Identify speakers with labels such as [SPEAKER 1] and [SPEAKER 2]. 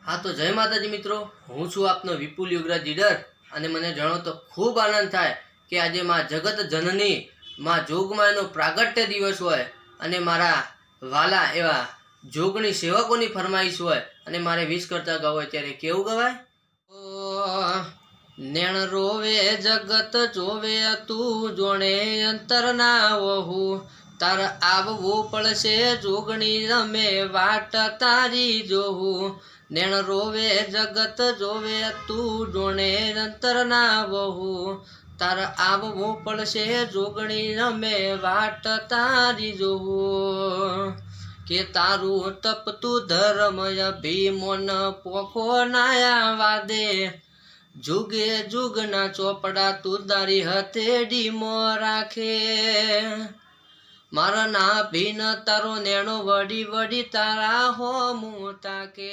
[SPEAKER 1] हाँ तो जय माताजी मित्रों, हूँ छू आपनो विपुल युगराज जीडर અને મને જાણો તો ખૂબ આનંદ થાય કે આજે માં જગત જનની માં જોગમાયાનો પ્રાગટ્ય દિવસ હોય અને મારા વાલા એવા જોગણી સેવકોની ફરમાઈશ હોય અને મારે વિશ કરતા ગાવ હોય ત્યારે કેવું ગવાય? નેણ રોવે જગત જોવે તું જોણે અંતરના વહુ તાર આવવું પડશે જોગણી રમે વાટ તારી જોવું નેણ રોવે જગત જોવે તું જોણે અંતરના વહુ તાર આવવું પડશે જોગણી રમે વાટ તારી જોવું કે તારું તપતું ધર્મ અભિમન પોખો નાયા વાદે जुगे जुगना चोपड़ा तू दारी हथेडी मो राखे मारा ना भीन तारो नेणो वडी वडी तारा हो मुता के।